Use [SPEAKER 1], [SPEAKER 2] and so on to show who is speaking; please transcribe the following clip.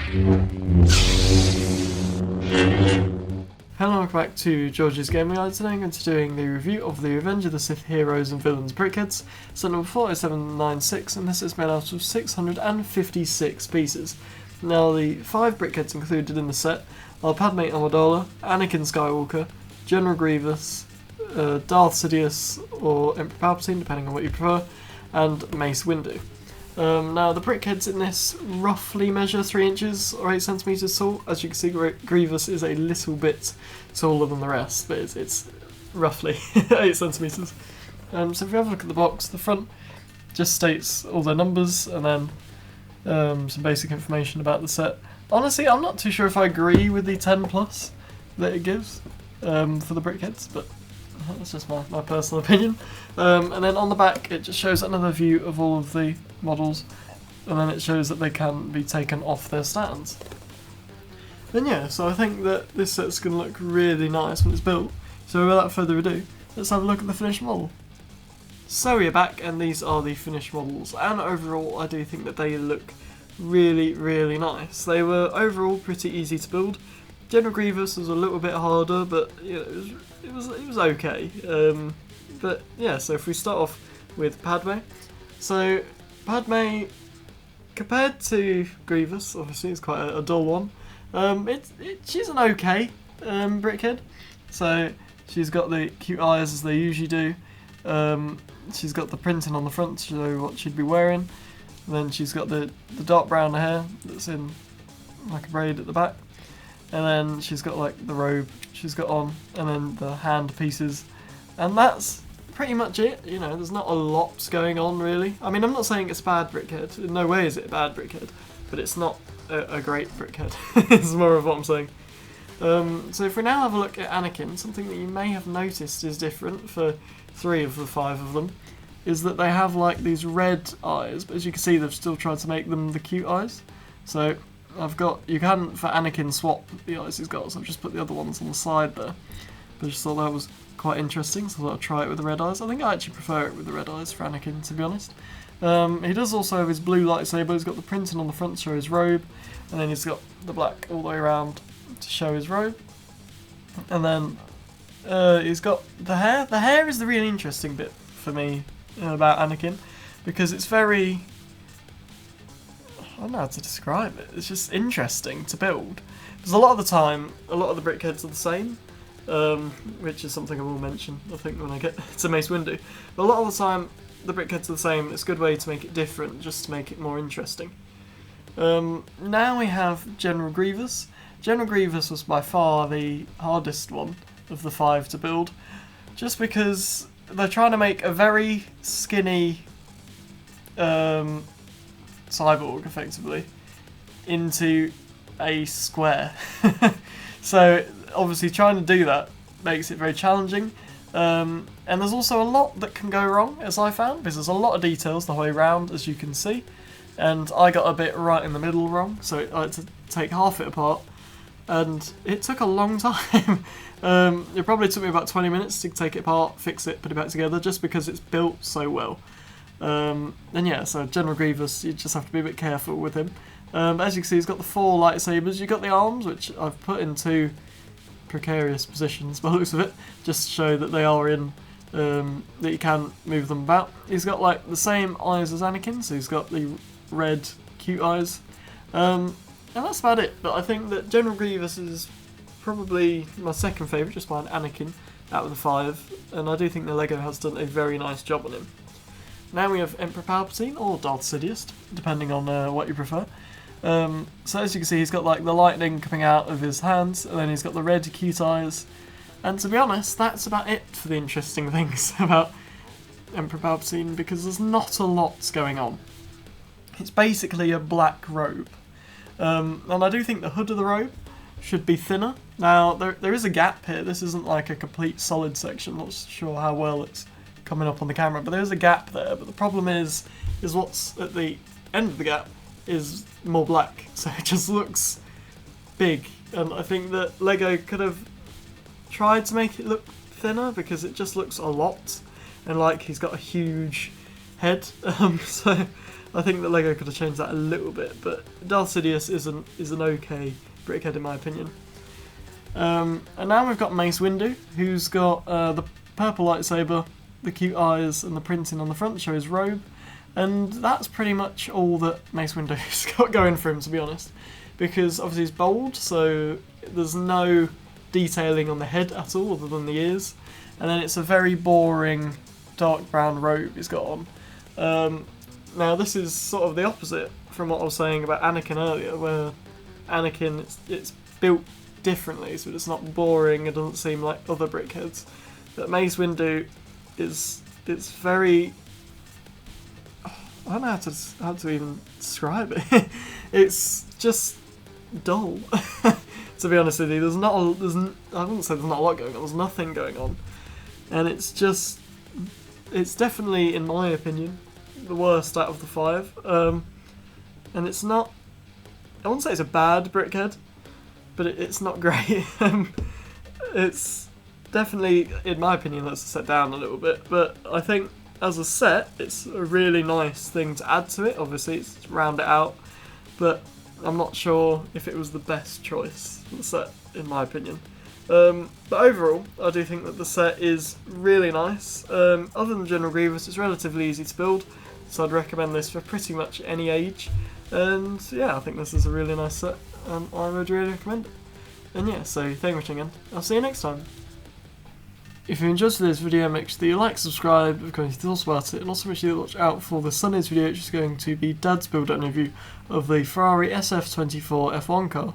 [SPEAKER 1] Hello and welcome back to Georgesgamingguide. Today I'm going to be doing the review of the Revenge of the Sith Heroes and Villains BrickHeadz, set number 40796, and this is made out of 656 pieces. Now the 5 BrickHeadz included in the set are Padmé Amidala, Anakin Skywalker, General Grievous, Darth Sidious or Emperor Palpatine, depending on what you prefer, and Mace Windu. Now the BrickHeadz in this roughly measure 3 inches or 8 centimeters tall. As you can see, Grievous is a little bit taller than the rest, but it's roughly 8 centimeters. So if you have a look at the box, the front just states all their numbers and then some basic information about the set. Honestly, I'm not too sure if I agree with the 10 plus that it gives for the BrickHeadz, but that's just my personal opinion. And then on the back it just shows another view of all of the models, and then it shows that they can be taken off their stands. And yeah, so I think that this set's going to look really nice when it's built. So without further ado, let's have a look at the finished model. So we're back, and these are the finished models, and overall I do think that they look really, really nice. They were overall pretty easy to build. General Grievous was a little bit harder, but you know, it was okay. But yeah, so if we start off with Padmé. So Padmé, compared to Grievous, obviously it's quite a dull one. She's an okay BrickHead. So she's got the cute eyes as they usually do. She's got the printing on the front to show what she'd be wearing. And then she's got the dark brown hair that's in like a braid at the back. And then she's got like the robe she's got on, and then the hand pieces. And that's pretty much it. You know, there's not a lot going on really. I mean, I'm not saying it's a bad BrickHead. In no way is it a bad BrickHead, but it's not a great BrickHead. It's more of what I'm saying. So if we now have a look at Anakin, something that you may have noticed is different for 3 of the 5 of them is that they have like these red eyes, but as you can see they've still tried to make them the cute eyes. So you can, for Anakin, swap the eyes he's got, so I've just put the other ones on the side there. But I just thought that was quite interesting, so I thought I'd try it with the red eyes. I think I actually prefer it with the red eyes for Anakin, to be honest. He does also have his blue lightsaber. He's got the printing on the front to show his robe, and then he's got the black all the way around to show his robe. And then he's got the hair. The hair is the really interesting bit for me about Anakin, because it's very... I don't know how to describe it. It's just interesting to build. Because a lot of the time, a lot of the BrickHeadz are the same, which is something I will mention, I think, when I get to Mace Windu. But a lot of the time, the BrickHeadz are the same. It's a good way to make it different, just to make it more interesting. Now we have General Grievous. General Grievous was by far the hardest one of the 5 to build, just because they're trying to make a very skinny cyborg, effectively, into a square. So obviously trying to do that makes it very challenging, and there's also a lot that can go wrong, as I found, because there's a lot of details the whole way around, as you can see, and I got a bit right in the middle wrong, so I had to take half it apart, and it took a long time. It probably took me about 20 minutes to take it apart, fix it, put it back together, just because it's built so well. And yeah, so General Grievous, you just have to be a bit careful with him. As you can see, he's got the 4 lightsabers. You've got the arms, which I've put in 2 precarious positions by the looks of it, just to show that they are in, that you can move them about. He's got like the same eyes as Anakin, so he's got the red cute eyes. And that's about it, but I think that General Grievous is probably my second favourite, just behind Anakin, out of the 5, and I do think the LEGO has done a very nice job on him. Now we have Emperor Palpatine, or Darth Sidious, depending on what you prefer. So as you can see, he's got like the lightning coming out of his hands, and then he's got the red cute eyes. And to be honest, that's about it for the interesting things about Emperor Palpatine, because there's not a lot going on. It's basically a black robe. And I do think the hood of the robe should be thinner. Now, there is a gap here. This isn't like a complete solid section. Not sure how well it's coming up on the camera, but there's a gap there. But the problem is what's at the end of the gap is more black, so it just looks big. And I think that LEGO could have tried to make it look thinner, because it just looks a lot. And like he's got a huge head, so I think that LEGO could have changed that a little bit, but Darth Sidious is an okay brickhead in my opinion. And now we've got Mace Windu, who's got the purple lightsaber, the cute eyes, and the printing on the front to show his robe, and that's pretty much all that Mace Windu's got going for him, to be honest, because obviously he's bold, so there's no detailing on the head at all other than the ears, and then it's a very boring dark brown robe he's got on. Now this is sort of the opposite from what I was saying about Anakin earlier, where Anakin, it's built differently, so it's not boring, it doesn't seem like other brickheads. But Mace Windu it's very, I don't know how to even describe it. It's just dull. To be honest with you, I wouldn't say there's not a lot going on, there's nothing going on. And it's definitely, in my opinion, the worst out of the 5. And it's not, I wouldn't say it's a bad brickhead, but it's not great. It's definitely, in my opinion, that's a set down a little bit, but I think as a set, it's a really nice thing to add to it. Obviously, it's to round it out, but I'm not sure if it was the best choice for the set, in my opinion. But overall, I do think that the set is really nice. Other than General Grievous, it's relatively easy to build, so I'd recommend this for pretty much any age. And yeah, I think this is a really nice set, and I would really recommend it. And yeah, so thank you for watching, and I'll see you next time. If you enjoyed today's video, make sure that you like, subscribe, and comment your thoughts about it, and also make sure you watch out for the Sunday's video, which is going to be Dad's build-up review of the Ferrari SF24 F1 car.